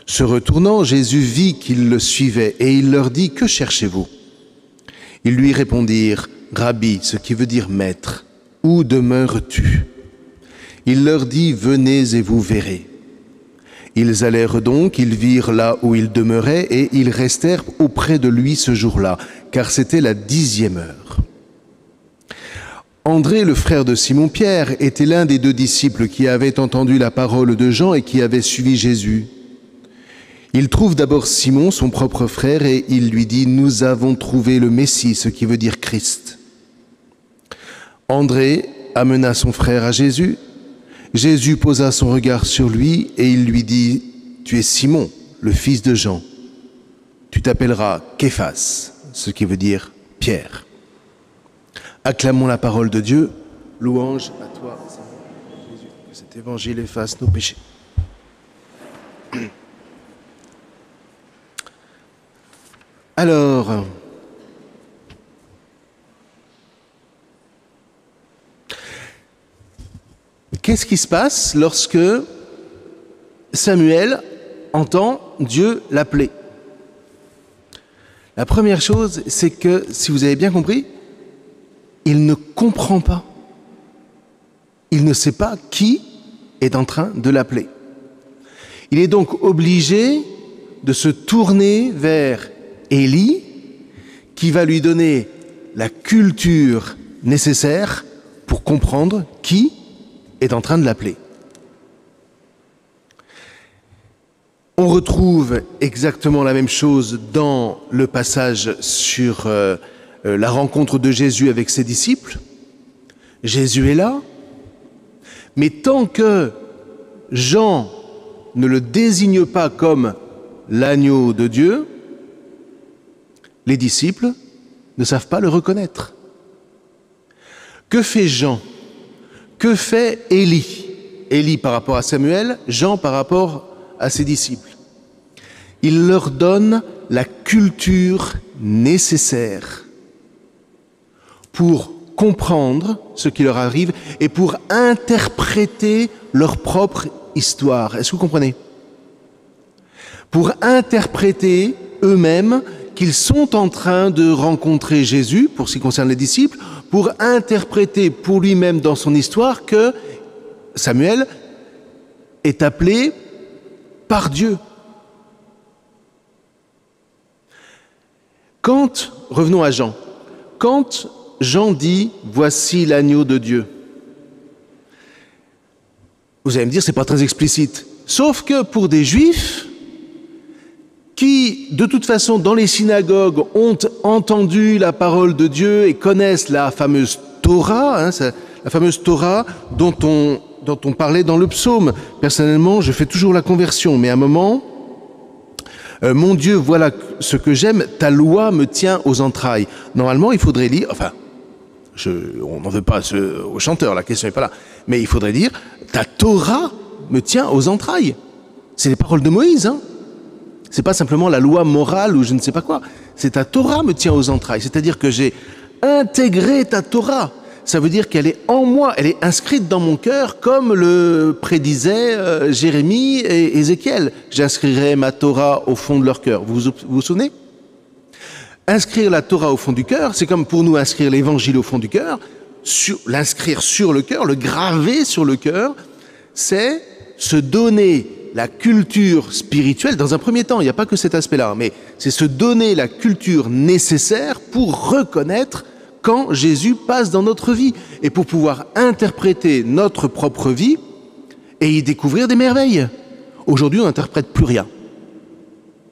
Se retournant, Jésus vit qu'ils le suivaient et il leur dit « Que cherchez-vous » Ils lui répondirent « Rabbi », ce qui veut dire « maître, où demeures-tu » Il leur dit « Venez et vous verrez ». Ils allèrent donc, ils virent là où il demeurait et ils restèrent auprès de lui ce jour-là, car c'était la 10e heure. André, le frère de Simon-Pierre, était l'un des 2 disciples qui avaient entendu la parole de Jean et qui avaient suivi Jésus. Il trouve d'abord Simon, son propre frère, et il lui dit « Nous avons trouvé le Messie », ce qui veut dire Christ. André amena son frère à Jésus. Jésus posa son regard sur lui et il lui dit « Tu es Simon, le fils de Jean. Tu t'appelleras Képhas », ce qui veut dire Pierre. Acclamons la parole de Dieu. Louange à toi, Seigneur Jésus, que cet évangile efface nos péchés. Alors, qu'est-ce qui se passe lorsque Samuel entend Dieu l'appeler? La première chose, c'est que, si vous avez bien compris, il ne comprend pas. Il ne sait pas qui est en train de l'appeler. Il est donc obligé de se tourner vers Élie, qui va lui donner la culture nécessaire pour comprendre qui est en train de l'appeler. On retrouve exactement la même chose dans le passage sur la rencontre de Jésus avec ses disciples. Jésus est là, mais tant que Jean ne le désigne pas comme l'agneau de Dieu, les disciples ne savent pas le reconnaître. Que fait Jean? Que fait Élie? Élie par rapport à Samuel, Jean par rapport à ses disciples. Il leur donne la culture nécessaire pour comprendre ce qui leur arrive et pour interpréter leur propre histoire. Est-ce que vous comprenez? Pour interpréter eux-mêmes qu'ils sont en train de rencontrer Jésus, pour ce qui concerne les disciples, pour interpréter pour lui-même dans son histoire que Samuel est appelé par Dieu. Revenons à Jean, quand Jean dit « Voici l'agneau de Dieu », vous allez me dire, c'est pas très explicite. Sauf que pour des Juifs qui, de toute façon, dans les synagogues, ont entendu la parole de Dieu et connaissent la fameuse Torah, la fameuse Torah dont on parlait dans le psaume. Personnellement, je fais toujours la conversion, mais à un moment, mon Dieu, voilà ce que j'aime, ta loi me tient aux entrailles. Normalement, il faudrait lire, on n'en veut pas au chanteur, la question n'est pas là, mais il faudrait dire, ta Torah me tient aux entrailles. C'est les paroles de Moïse, hein. C'est pas simplement la loi morale ou je ne sais pas quoi. C'est ta Torah me tient aux entrailles. C'est-à-dire que j'ai intégré ta Torah. Ça veut dire qu'elle est en moi, elle est inscrite dans mon cœur comme le prédisaient Jérémie et Ézéchiel. J'inscrirai ma Torah au fond de leur cœur. Vous vous souvenez? Inscrire la Torah au fond du cœur, c'est comme pour nous inscrire l'évangile au fond du cœur, l'inscrire sur le cœur, le graver sur le cœur, c'est se donner la culture spirituelle, dans un premier temps, il n'y a pas que cet aspect-là, mais c'est se donner la culture nécessaire pour reconnaître quand Jésus passe dans notre vie et pour pouvoir interpréter notre propre vie et y découvrir des merveilles. Aujourd'hui, on n'interprète plus rien.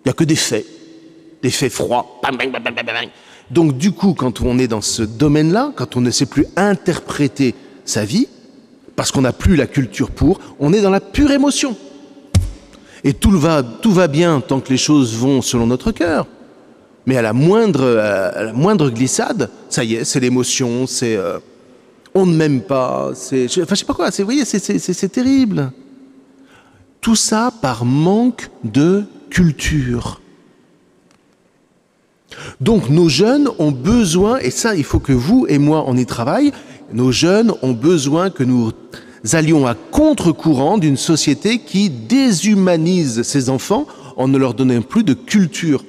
Il n'y a que des faits froids. Donc du coup, quand on est dans ce domaine-là, quand on ne sait plus interpréter sa vie, parce qu'on n'a plus la culture pour, on est dans la pure émotion. Et tout va bien tant que les choses vont selon notre cœur. Mais à la moindre glissade, ça y est, c'est l'émotion, c'est on ne m'aime pas, je sais pas quoi, vous voyez, c'est terrible. Tout ça par manque de culture. Donc nos jeunes ont besoin, et ça il faut que vous et moi on y travaille, nos jeunes ont besoin que nous allions à contre-courant d'une société qui déshumanise ses enfants en ne leur donnant plus de culture,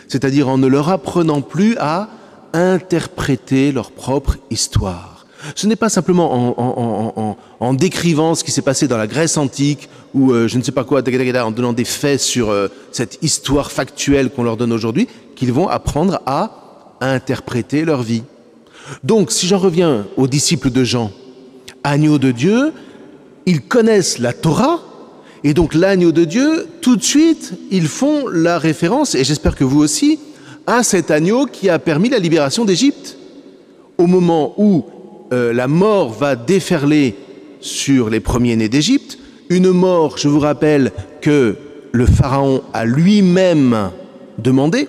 c'est-à-dire en ne leur apprenant plus à interpréter leur propre histoire. Ce n'est pas simplement en décrivant ce qui s'est passé dans la Grèce antique ou je ne sais pas quoi, en donnant des faits sur cette histoire factuelle qu'on leur donne aujourd'hui, qu'ils vont apprendre à interpréter leur vie. Donc, si j'en reviens aux disciples de Jean, agneau de Dieu, ils connaissent la Torah, et donc l'agneau de Dieu, tout de suite, ils font la référence, et j'espère que vous aussi, à cet agneau qui a permis la libération d'Égypte. Au moment où la mort va déferler sur les premiers-nés d'Égypte, une mort, je vous rappelle, que le Pharaon a lui-même demandé.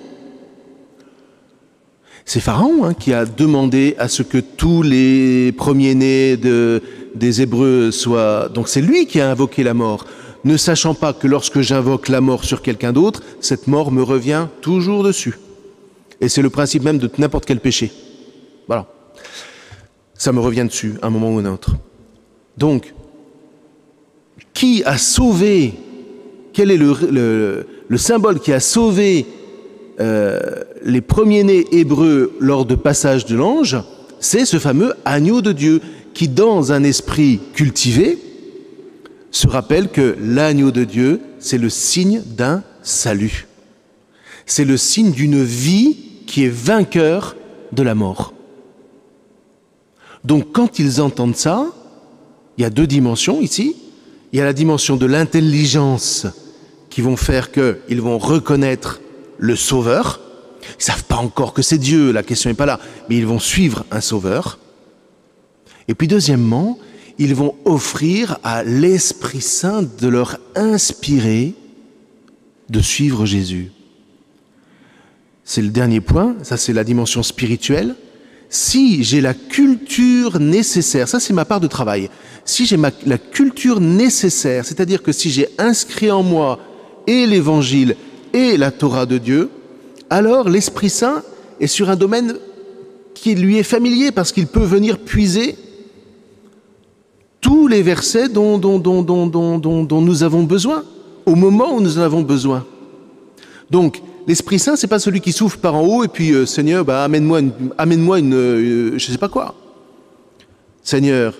C'est Pharaon qui a demandé à ce que tous les premiers-nés des Hébreux soient... Donc c'est lui qui a invoqué la mort, ne sachant pas que lorsque j'invoque la mort sur quelqu'un d'autre, cette mort me revient toujours dessus. Et c'est le principe même de n'importe quel péché. Voilà. Ça me revient dessus, à un moment ou un autre. Donc, qui a sauvé, quel est le symbole qui a sauvé les premiers-nés hébreux lors de passage de l'ange? C'est ce fameux agneau de Dieu qui, dans un esprit cultivé, se rappelle que l'agneau de Dieu, c'est le signe d'un salut. C'est le signe d'une vie qui est vainqueur de la mort. Donc quand ils entendent ça, il y a deux dimensions ici. Il y a la dimension de l'intelligence qui vont faire qu'ils vont reconnaître le Sauveur. Ils ne savent pas encore que c'est Dieu, la question n'est pas là, mais ils vont suivre un Sauveur. Et puis deuxièmement, ils vont offrir à l'Esprit Saint de leur inspirer de suivre Jésus. C'est le dernier point, ça c'est la dimension spirituelle. Si j'ai la culture nécessaire, ça c'est ma part de travail, si j'ai la culture nécessaire, c'est-à-dire que si j'ai inscrit en moi et l'Évangile et la Torah de Dieu, alors l'Esprit Saint est sur un domaine qui lui est familier parce qu'il peut venir puiser tous les versets dont nous avons besoin, au moment où nous en avons besoin. Donc, l'Esprit Saint, c'est pas celui qui souffle par en haut et puis Seigneur, amène-moi une je sais pas quoi. Seigneur,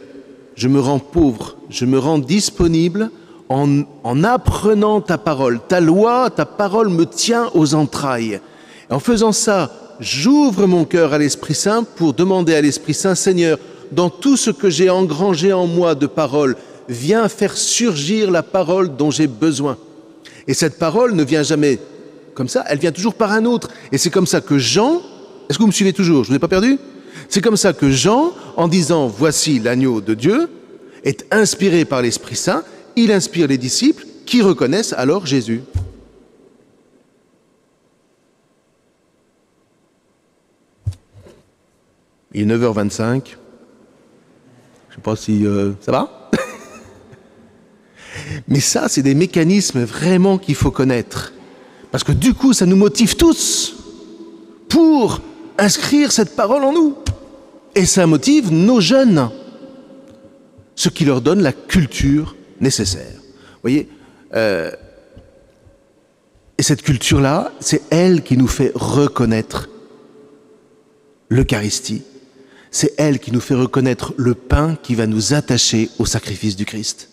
je me rends pauvre, je me rends disponible en apprenant ta parole. Ta loi, ta parole me tient aux entrailles. Et en faisant ça, j'ouvre mon cœur à l'Esprit Saint pour demander à l'Esprit Saint, Seigneur, dans tout ce que j'ai engrangé en moi de parole, viens faire surgir la parole dont j'ai besoin. Et cette parole ne vient jamais comme ça, elle vient toujours par un autre. Et c'est comme ça que Jean, est-ce que vous me suivez toujours? Je ne vous ai pas perdu? C'est comme ça que Jean, en disant « Voici l'agneau de Dieu », est inspiré par l'Esprit Saint, il inspire les disciples qui reconnaissent alors Jésus. Il est 9h25. Je ne sais pas si ça va. Mais ça, c'est des mécanismes vraiment qu'il faut connaître. Parce que du coup, ça nous motive tous pour inscrire cette parole en nous. Et ça motive nos jeunes, ce qui leur donne la culture nécessaire. Vous voyez, et cette culture-là, c'est elle qui nous fait reconnaître l'Eucharistie. C'est elle qui nous fait reconnaître le pain qui va nous attacher au sacrifice du Christ.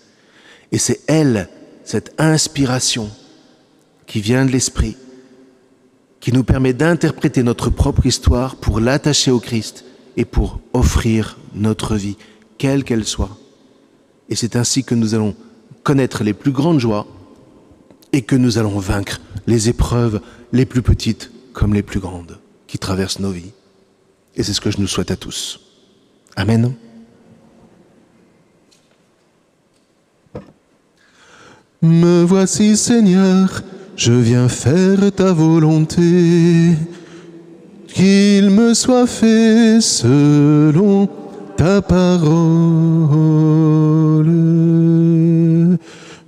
Et c'est elle, cette inspiration qui vient de l'Esprit, qui nous permet d'interpréter notre propre histoire pour l'attacher au Christ et pour offrir notre vie, quelle qu'elle soit. Et c'est ainsi que nous allons connaître les plus grandes joies et que nous allons vaincre les épreuves les plus petites comme les plus grandes qui traversent nos vies. Et c'est ce que je nous souhaite à tous. Amen. Me voici, Seigneur, je viens faire ta volonté, qu'il me soit fait selon ta parole.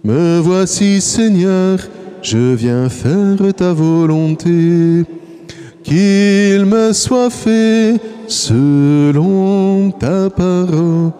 Me voici, Seigneur, je viens faire ta volonté, qu'il me soit fait selon ta parole.